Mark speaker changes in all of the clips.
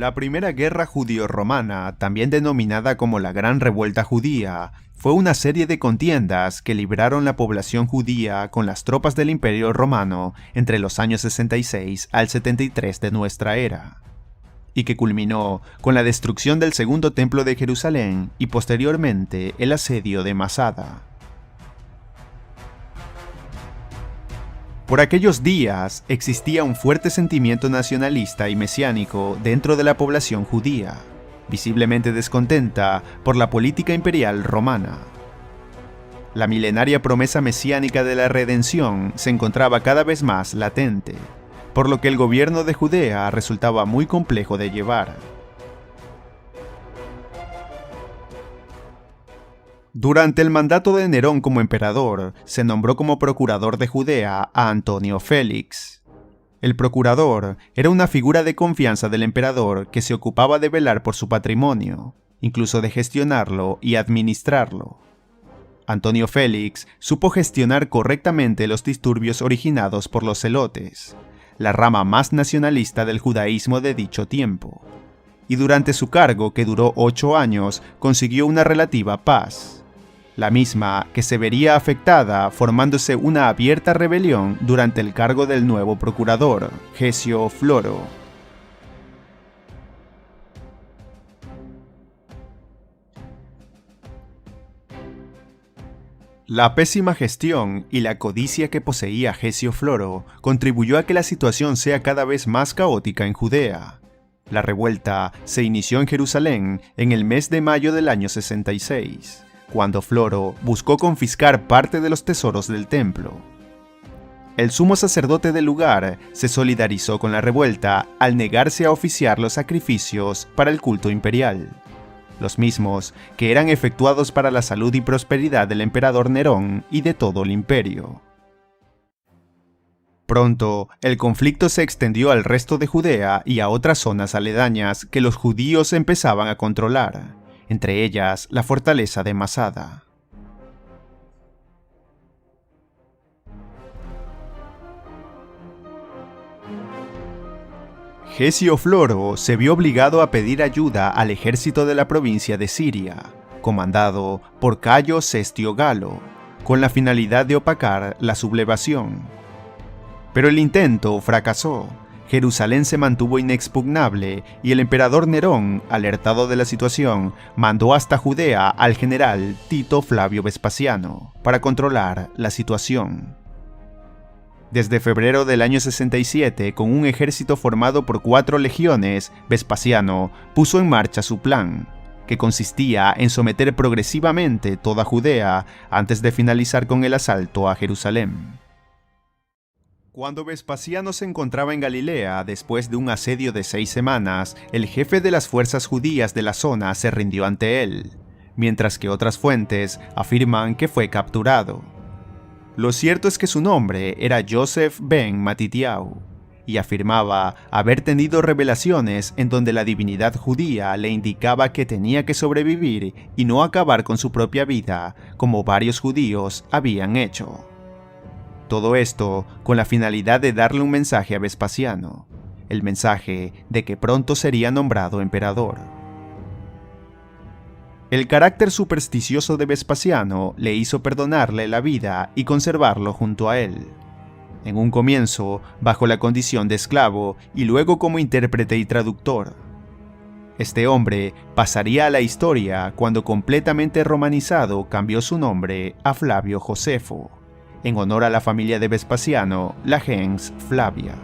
Speaker 1: La primera guerra judío-romana, también denominada como la Gran Revuelta Judía, fue una serie de contiendas que libraron la población judía con las tropas del Imperio Romano entre los años 66 al 73 de nuestra era, y que culminó con la destrucción del Segundo Templo de Jerusalén y posteriormente el asedio de Masada. Por aquellos días existía un fuerte sentimiento nacionalista y mesiánico dentro de la población judía, visiblemente descontenta por la política imperial romana. La milenaria promesa mesiánica de la redención se encontraba cada vez más latente, por lo que el gobierno de Judea resultaba muy complejo de llevar. Durante el mandato de Nerón como emperador, se nombró como procurador de Judea a Antonio Félix. El procurador era una figura de confianza del emperador que se ocupaba de velar por su patrimonio, incluso de gestionarlo y administrarlo. Antonio Félix supo gestionar correctamente los disturbios originados por los celotes, la rama más nacionalista del judaísmo de dicho tiempo, y durante su cargo, que duró 8 años, consiguió una relativa paz, la misma que se vería afectada formándose una abierta rebelión durante el cargo del nuevo procurador, Gesio Floro. La pésima gestión y la codicia que poseía Gesio Floro contribuyó a que la situación sea cada vez más caótica en Judea. La revuelta se inició en Jerusalén en el mes de mayo del año 66, cuando Floro buscó confiscar parte de los tesoros del templo. El sumo sacerdote del lugar se solidarizó con la revuelta al negarse a oficiar los sacrificios para el culto imperial, los mismos que eran efectuados para la salud y prosperidad del emperador Nerón y de todo el imperio. Pronto, el conflicto se extendió al resto de Judea y a otras zonas aledañas que los judíos empezaban a controlar, entre ellas la fortaleza de Masada. Gesio Floro se vio obligado a pedir ayuda al ejército de la provincia de Siria, comandado por Cayo Sestio Galo, con la finalidad de opacar la sublevación. Pero el intento fracasó. Jerusalén se mantuvo inexpugnable y el emperador Nerón, alertado de la situación, mandó hasta Judea al general Tito Flavio Vespasiano para controlar la situación. Desde febrero del año 67, con un ejército formado por 4 legiones, Vespasiano puso en marcha su plan, que consistía en someter progresivamente toda Judea antes de finalizar con el asalto a Jerusalén. Cuando Vespasiano se encontraba en Galilea, después de un asedio de 6 semanas, el jefe de las fuerzas judías de la zona se rindió ante él, mientras que otras fuentes afirman que fue capturado. Lo cierto es que su nombre era Joseph ben Matitiau, y afirmaba haber tenido revelaciones en donde la divinidad judía le indicaba que tenía que sobrevivir y no acabar con su propia vida, como varios judíos habían hecho. Todo esto con la finalidad de darle un mensaje a Vespasiano, el mensaje de que pronto sería nombrado emperador. El carácter supersticioso de Vespasiano le hizo perdonarle la vida y conservarlo junto a él. En un comienzo bajo la condición de esclavo y luego como intérprete y traductor. Este hombre pasaría a la historia cuando completamente romanizado cambió su nombre a Flavio Josefo, en honor a la familia de Vespasiano, la gens Flavia.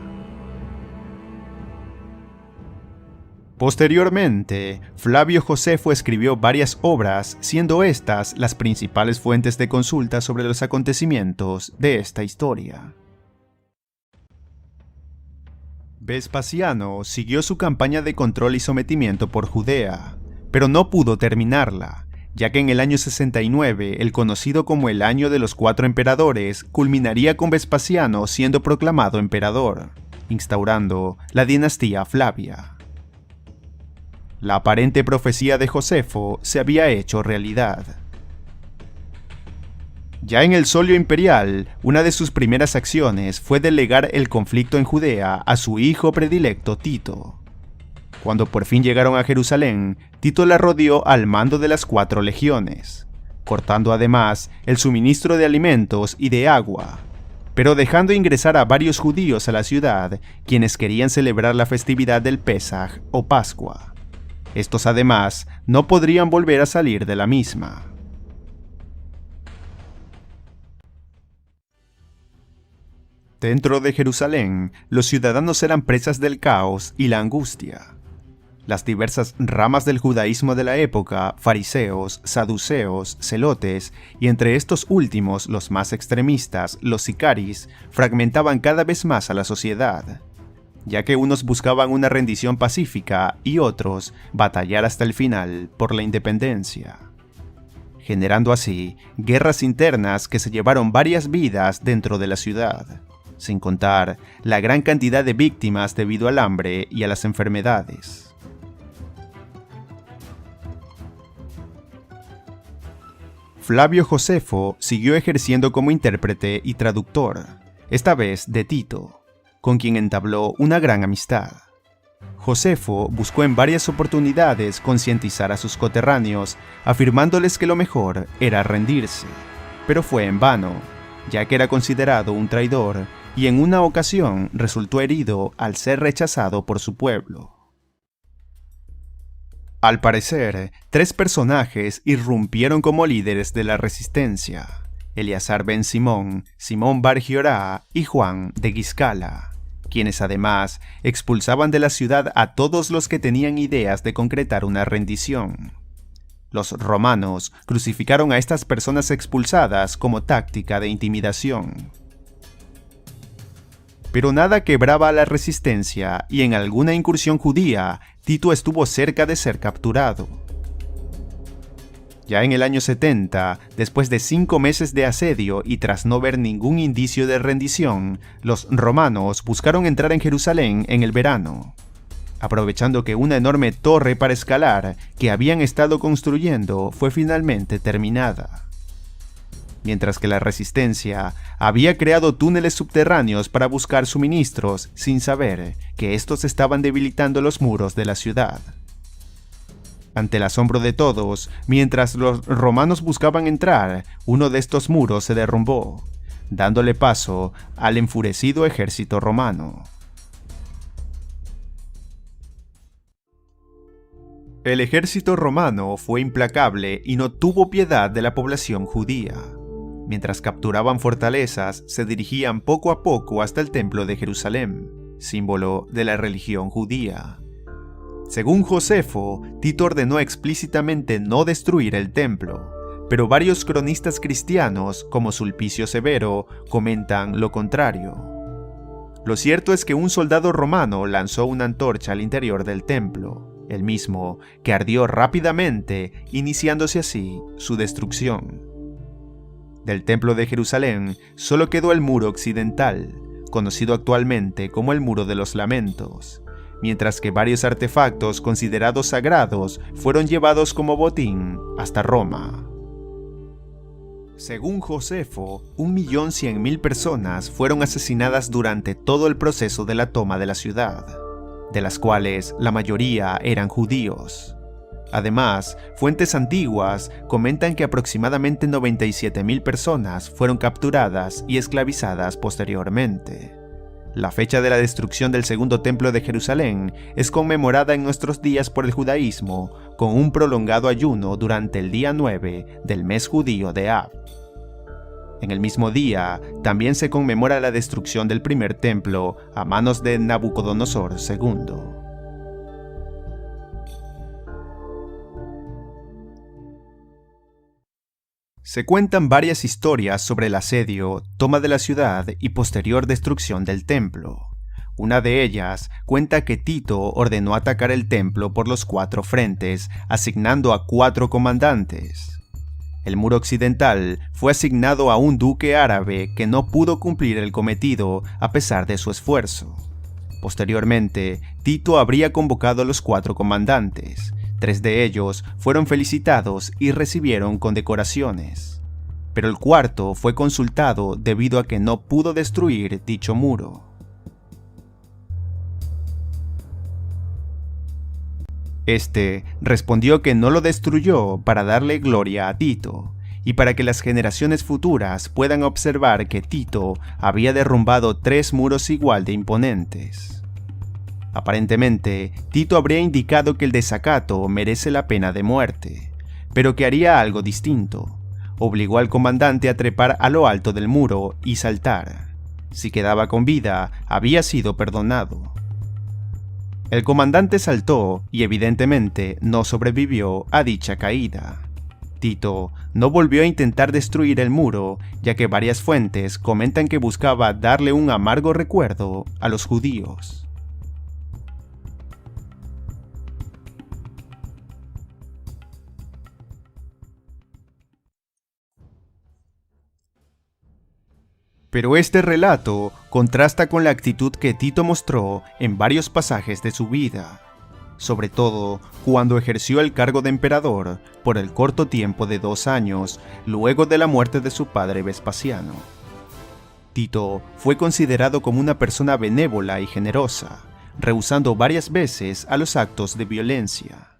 Speaker 1: Posteriormente, Flavio Josefo escribió varias obras, siendo estas las principales fuentes de consulta sobre los acontecimientos de esta historia. Vespasiano siguió su campaña de control y sometimiento por Judea, pero no pudo terminarla, ya que en el año 69, el conocido como el Año de los 4 Emperadores, culminaría con Vespasiano siendo proclamado emperador, instaurando la dinastía Flavia. La aparente profecía de Josefo se había hecho realidad. Ya en el solio imperial, una de sus primeras acciones fue delegar el conflicto en Judea a su hijo predilecto Tito. Cuando por fin llegaron a Jerusalén, Tito la rodeó al mando de las 4 legiones, cortando además el suministro de alimentos y de agua, pero dejando ingresar a varios judíos a la ciudad, quienes querían celebrar la festividad del Pesaj o Pascua. Estos además no podrían volver a salir de la misma. Dentro de Jerusalén, los ciudadanos eran presas del caos y la angustia. Las diversas ramas del judaísmo de la época, fariseos, saduceos, celotes, y entre estos últimos los más extremistas, los sicaris, fragmentaban cada vez más a la sociedad, ya que unos buscaban una rendición pacífica y otros batallar hasta el final por la independencia, generando así guerras internas que se llevaron varias vidas dentro de la ciudad, sin contar la gran cantidad de víctimas debido al hambre y a las enfermedades. Flavio Josefo siguió ejerciendo como intérprete y traductor, esta vez de Tito, con quien entabló una gran amistad. Josefo buscó en varias oportunidades concientizar a sus coterráneos, afirmándoles que lo mejor era rendirse, pero fue en vano, ya que era considerado un traidor y en una ocasión resultó herido al ser rechazado por su pueblo. Al parecer, 3 personajes irrumpieron como líderes de la resistencia: Eleazar ben Simón, Simón bar Giorá y Juan de Guiscala, quienes además expulsaban de la ciudad a todos los que tenían ideas de concretar una rendición. Los romanos crucificaron a estas personas expulsadas como táctica de intimidación. Pero nada quebraba la resistencia y en alguna incursión judía, Tito estuvo cerca de ser capturado. Ya en el año 70, después de 5 meses de asedio y tras no ver ningún indicio de rendición, los romanos buscaron entrar en Jerusalén en el verano, aprovechando que una enorme torre para escalar que habían estado construyendo fue finalmente terminada. Mientras que la resistencia había creado túneles subterráneos para buscar suministros sin saber que estos estaban debilitando los muros de la ciudad. Ante el asombro de todos, mientras los romanos buscaban entrar, uno de estos muros se derrumbó, dándole paso al enfurecido ejército romano. El ejército romano fue implacable y no tuvo piedad de la población judía. Mientras capturaban fortalezas, se dirigían poco a poco hasta el templo de Jerusalén, símbolo de la religión judía. Según Josefo, Tito ordenó explícitamente no destruir el templo, pero varios cronistas cristianos, como Sulpicio Severo, comentan lo contrario. Lo cierto es que un soldado romano lanzó una antorcha al interior del templo, el mismo que ardió rápidamente, iniciándose así su destrucción. Del templo de Jerusalén solo quedó el muro occidental, conocido actualmente como el Muro de los Lamentos, mientras que varios artefactos considerados sagrados fueron llevados como botín hasta Roma. Según Josefo, 1.100.000 personas fueron asesinadas durante todo el proceso de la toma de la ciudad, de las cuales la mayoría eran judíos. Además, fuentes antiguas comentan que aproximadamente 97.000 personas fueron capturadas y esclavizadas posteriormente. La fecha de la destrucción del segundo templo de Jerusalén es conmemorada en nuestros días por el judaísmo con un prolongado ayuno durante el día 9 del mes judío de Av. En el mismo día, también se conmemora la destrucción del primer templo a manos de Nabucodonosor II. Se cuentan varias historias sobre el asedio, toma de la ciudad y posterior destrucción del templo. Una de ellas cuenta que Tito ordenó atacar el templo por los 4 frentes, asignando a 4 comandantes. El muro occidental fue asignado a un duque árabe que no pudo cumplir el cometido a pesar de su esfuerzo. Posteriormente, Tito habría convocado a los 4 comandantes. 3 de ellos fueron felicitados y recibieron condecoraciones, pero el 4º fue consultado debido a que no pudo destruir dicho muro. Este respondió que no lo destruyó para darle gloria a Tito, y para que las generaciones futuras puedan observar que Tito había derrumbado 3 muros igual de imponentes. Aparentemente, Tito habría indicado que el desacato merece la pena de muerte, pero que haría algo distinto. Obligó al comandante a trepar a lo alto del muro y saltar. Si quedaba con vida, había sido perdonado. El comandante saltó y evidentemente no sobrevivió a dicha caída. Tito no volvió a intentar destruir el muro, ya que varias fuentes comentan que buscaba darle un amargo recuerdo a los judíos. Pero este relato contrasta con la actitud que Tito mostró en varios pasajes de su vida, sobre todo cuando ejerció el cargo de emperador por el corto tiempo de 2 años luego de la muerte de su padre Vespasiano. Tito fue considerado como una persona benévola y generosa, rehusando varias veces a los actos de violencia.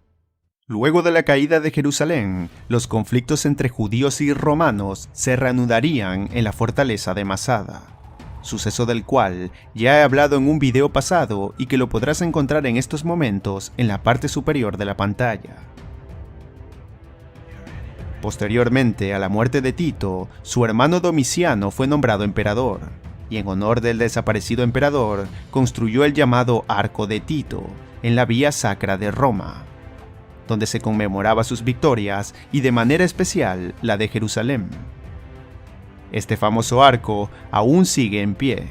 Speaker 1: Luego de la caída de Jerusalén, los conflictos entre judíos y romanos se reanudarían en la fortaleza de Masada, suceso del cual ya he hablado en un video pasado y que lo podrás encontrar en estos momentos en la parte superior de la pantalla. Posteriormente a la muerte de Tito, su hermano Domiciano fue nombrado emperador, y en honor del desaparecido emperador, construyó el llamado Arco de Tito en la Vía Sacra de Roma, donde se conmemoraba sus victorias y de manera especial la de Jerusalén. Este famoso arco aún sigue en pie.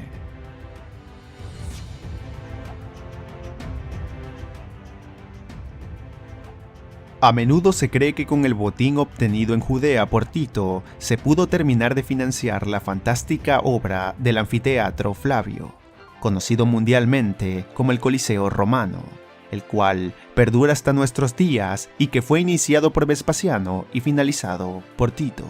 Speaker 1: A menudo se cree que con el botín obtenido en Judea por Tito se pudo terminar de financiar la fantástica obra del anfiteatro Flavio, conocido mundialmente como el Coliseo Romano, el cual perdura hasta nuestros días y que fue iniciado por Vespasiano y finalizado por Tito.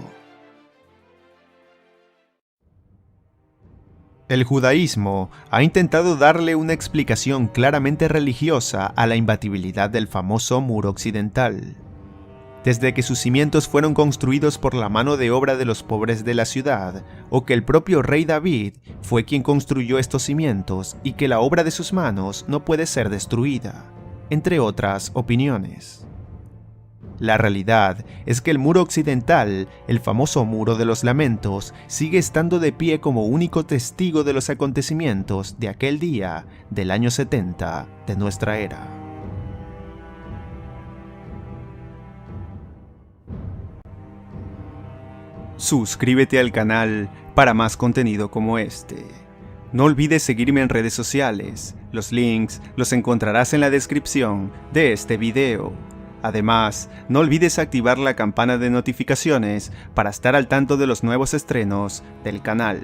Speaker 1: El judaísmo ha intentado darle una explicación claramente religiosa a la imbatibilidad del famoso muro occidental. Desde que sus cimientos fueron construidos por la mano de obra de los pobres de la ciudad, o que el propio rey David fue quien construyó estos cimientos y que la obra de sus manos no puede ser destruida, entre otras opiniones. La realidad es que el muro occidental, el famoso Muro de los Lamentos, sigue estando de pie como único testigo de los acontecimientos de aquel día del año 70 de nuestra era. Suscríbete al canal para más contenido como este. No olvides seguirme en redes sociales, los links los encontrarás en la descripción de este video. Además, no olvides activar la campana de notificaciones para estar al tanto de los nuevos estrenos del canal.